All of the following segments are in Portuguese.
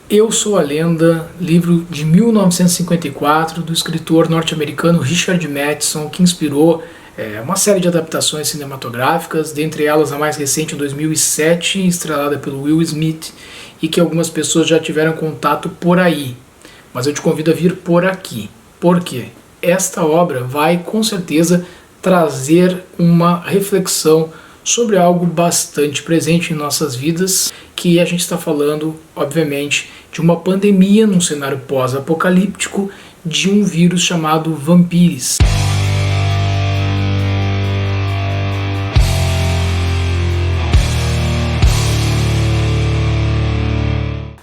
Eu Sou a Lenda, livro de 1954 do escritor norte-americano Richard Matheson, que inspirou uma série de adaptações cinematográficas, dentre elas a mais recente em 2007, estrelada pelo Will Smith, e que algumas pessoas já tiveram contato por aí. Mas eu te convido a vir por aqui. Por quê? Esta obra vai com certeza trazer uma reflexão sobre algo bastante presente em nossas vidas, que a gente está falando, obviamente, de uma pandemia num cenário pós-apocalíptico, de um vírus chamado vampiros.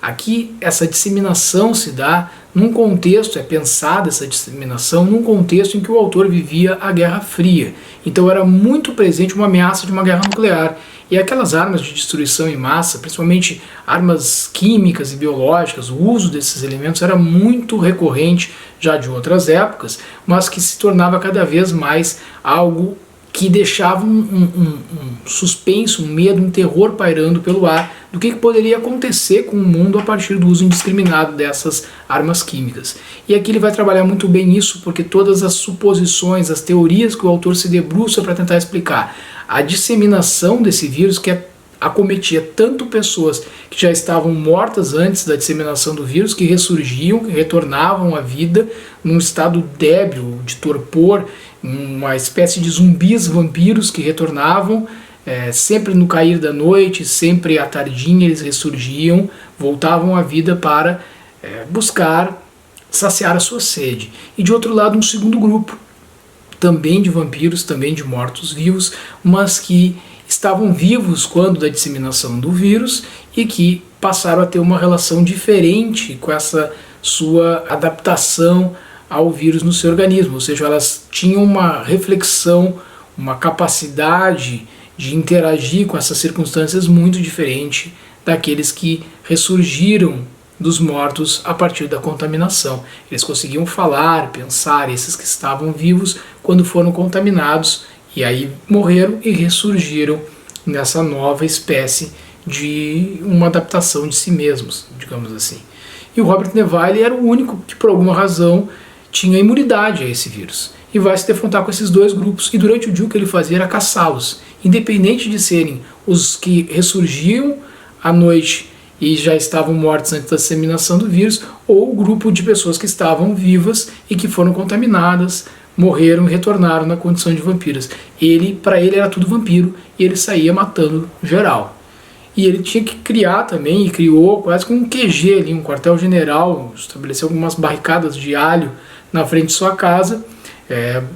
Aqui essa disseminação se dá num contexto, é pensada essa disseminação num contexto em que o autor vivia a Guerra Fria. Então era muito presente uma ameaça de uma guerra nuclear. E aquelas armas de destruição em massa, principalmente armas químicas e biológicas, o uso desses elementos era muito recorrente já de outras épocas, mas que se tornava cada vez mais algo que deixava um suspense, um medo, um terror pairando pelo ar do que poderia acontecer com o mundo a partir do uso indiscriminado dessas armas químicas. E aqui ele vai trabalhar muito bem isso, porque todas as suposições, as teorias que o autor se debruça para tentar explicar a disseminação desse vírus que acometia tanto pessoas que já estavam mortas antes da disseminação do vírus, que ressurgiam, que retornavam à vida num estado débil, de torpor, uma espécie de zumbis vampiros que retornavam sempre no cair da noite, sempre à tardinha eles ressurgiam, voltavam à vida para buscar saciar a sua sede. E de outro lado um segundo grupo, também de vampiros, também de mortos-vivos, mas que estavam vivos quando da disseminação do vírus e que passaram a ter uma relação diferente com essa sua adaptação ao vírus no seu organismo, ou seja, elas tinham uma reflexão, uma capacidade de interagir com essas circunstâncias muito diferente daqueles que ressurgiram dos mortos a partir da contaminação. Eles conseguiam falar, pensar, esses que estavam vivos quando foram contaminados e aí morreram e ressurgiram nessa nova espécie de uma adaptação de si mesmos, digamos assim. E o Robert Neville era o único que por alguma razão tinha imunidade a esse vírus e vai se defrontar com esses dois grupos, e durante o dia o que ele fazia era caçá-los, independente de serem os que ressurgiam à noite e já estavam mortos antes da disseminação do vírus, ou o grupo de pessoas que estavam vivas e que foram contaminadas, morreram e retornaram na condição de vampiros. Para ele era tudo vampiro e ele saía matando geral. E ele tinha que criar também, e criou quase como um QG ali, um quartel-general, estabeleceu algumas barricadas de alho na frente de sua casa,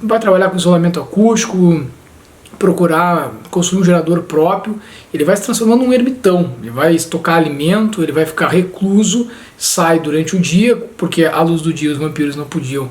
vai trabalhar com isolamento acústico, procurar construir um gerador próprio. Ele vai se transformando num ermitão, ele vai estocar alimento, ele vai ficar recluso, sai durante o dia, porque à luz do dia os vampiros não podiam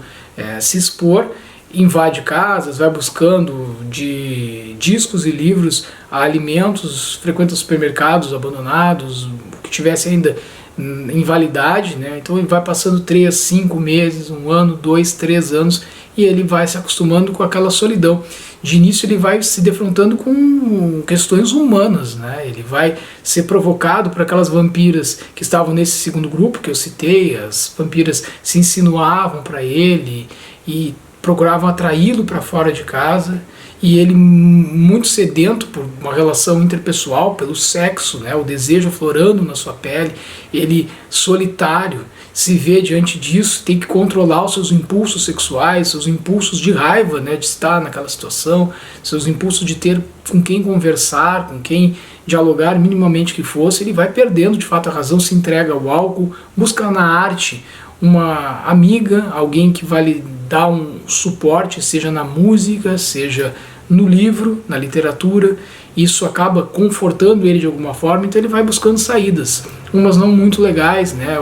se expor, invade casas, vai buscando de discos e livros a alimentos, frequenta supermercados abandonados, o que tivesse ainda em validade, né? Então ele vai passando 3, 5 meses, 1 ano, 2, 3 anos, e ele vai se acostumando com aquela solidão. De início ele vai se defrontando com questões humanas, né? Ele vai ser provocado por aquelas vampiras que estavam nesse segundo grupo que eu citei. As vampiras se insinuavam para ele e procuravam atraí-lo para fora de casa, e ele, muito sedento por uma relação interpessoal, pelo sexo, né, o desejo aflorando na sua pele, ele solitário, se vê diante disso, tem que controlar os seus impulsos sexuais, seus impulsos de raiva, né, de estar naquela situação, seus impulsos de ter com quem conversar, com quem dialogar minimamente que fosse. Ele vai perdendo de fato a razão, se entrega ao álcool, busca na arte uma amiga, alguém que vai lhe dar um suporte, seja na música, seja no livro, na literatura. Isso acaba confortando ele de alguma forma, então ele vai buscando saídas, umas não muito legais, né?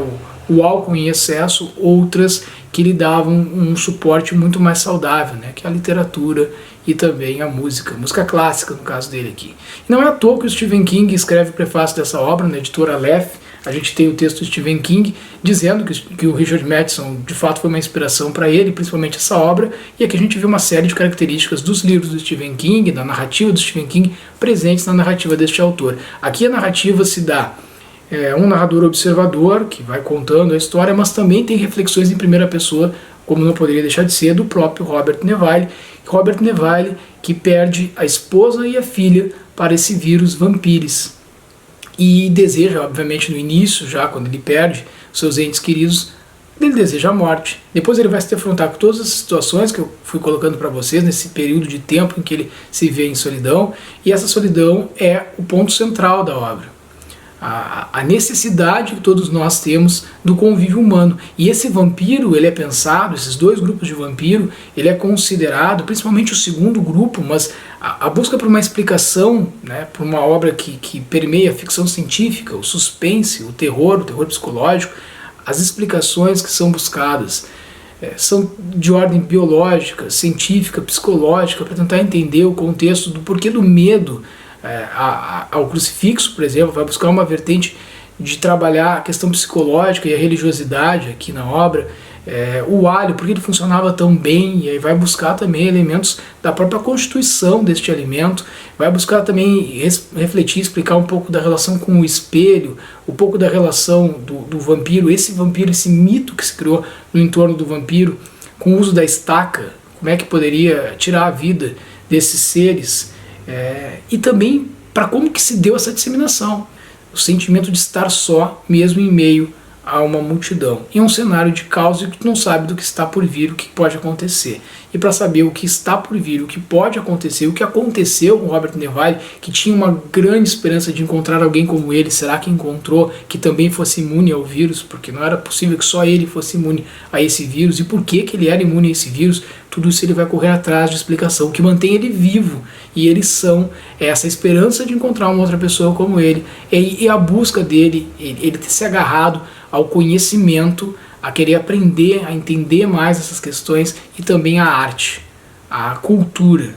O álcool em excesso, outras que lhe davam um suporte muito mais saudável, né? Que é a literatura e também a música clássica no caso dele aqui. E não é à toa que o Stephen King escreve o prefácio dessa obra, na editora Aleph. A gente tem o texto do Stephen King dizendo que o Richard Matheson de fato foi uma inspiração para ele, principalmente essa obra, e aqui a gente vê uma série de características dos livros do Stephen King, da narrativa do Stephen King, presentes na narrativa deste autor. Aqui a narrativa se dá um narrador observador que vai contando a história, mas também tem reflexões em primeira pessoa, como não poderia deixar de ser, do próprio Robert Neville. Robert Neville, que perde a esposa e a filha para esse vírus Vampiris. E deseja, obviamente, no início, já quando ele perde seus entes queridos, ele deseja a morte. Depois ele vai se defrontar com todas as situações que eu fui colocando para vocês nesse período de tempo em que ele se vê em solidão, e essa solidão é o ponto central da obra. A necessidade que todos nós temos do convívio humano. E esse vampiro, ele é pensado, esses dois grupos de vampiro, ele é considerado, principalmente o segundo grupo, mas a busca por uma explicação, né, por uma obra que permeia a ficção científica, o suspense, o terror psicológico, as explicações que são buscadas são de ordem biológica, científica, psicológica, para tentar entender o contexto do porquê do medo ao crucifixo, por exemplo. Vai buscar uma vertente de trabalhar a questão psicológica e a religiosidade aqui na obra. O alho, porque ele funcionava tão bem, e aí vai buscar também elementos da própria constituição deste alimento, vai buscar também refletir, explicar um pouco da relação com o espelho, um pouco da relação do vampiro, esse mito que se criou no entorno do vampiro, com o uso da estaca, como é que poderia tirar a vida desses seres, e também para como que se deu essa disseminação, o sentimento de estar só, mesmo em meio a uma multidão, em um cenário de caos e que tu não sabe do que está por vir, o que pode acontecer. E para saber o que está por vir, o que pode acontecer, o que aconteceu com Robert Neville, que tinha uma grande esperança de encontrar alguém como ele, será que encontrou, que também fosse imune ao vírus, porque não era possível que só ele fosse imune a esse vírus, e por que ele era imune a esse vírus, tudo isso ele vai correr atrás de explicação, o que mantém ele vivo, e eles são essa esperança de encontrar uma outra pessoa como ele, e a busca dele, ele ter se agarrado ao conhecimento, a querer aprender, a entender mais essas questões, e também a arte, a cultura,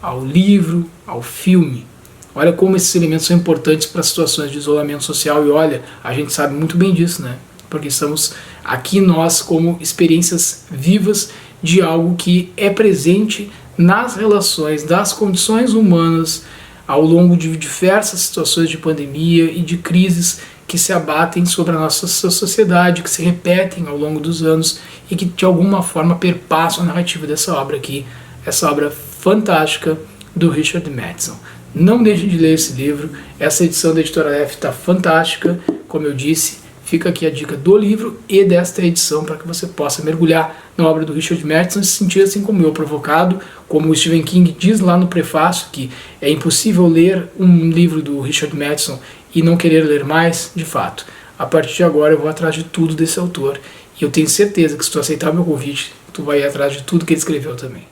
ao livro, ao filme. Olha como esses elementos são importantes para situações de isolamento social, e olha, a gente sabe muito bem disso, né? Porque estamos aqui nós como experiências vivas de algo que é presente nas relações das condições humanas ao longo de diversas situações de pandemia e de crises que se abatem sobre a nossa sociedade, que se repetem ao longo dos anos e que de alguma forma perpassam a narrativa dessa obra aqui, essa obra fantástica do Richard Matheson. Não deixem de ler esse livro, essa edição da Editora F está fantástica, como eu disse. Fica aqui a dica do livro e desta edição para que você possa mergulhar na obra do Richard Matheson e se sentir assim como eu, provocado, como o Stephen King diz lá no prefácio, que é impossível ler um livro do Richard Matheson e não querer ler mais. De fato, a partir de agora eu vou atrás de tudo desse autor, e eu tenho certeza que se tu aceitar meu convite, tu vai ir atrás de tudo que ele escreveu também.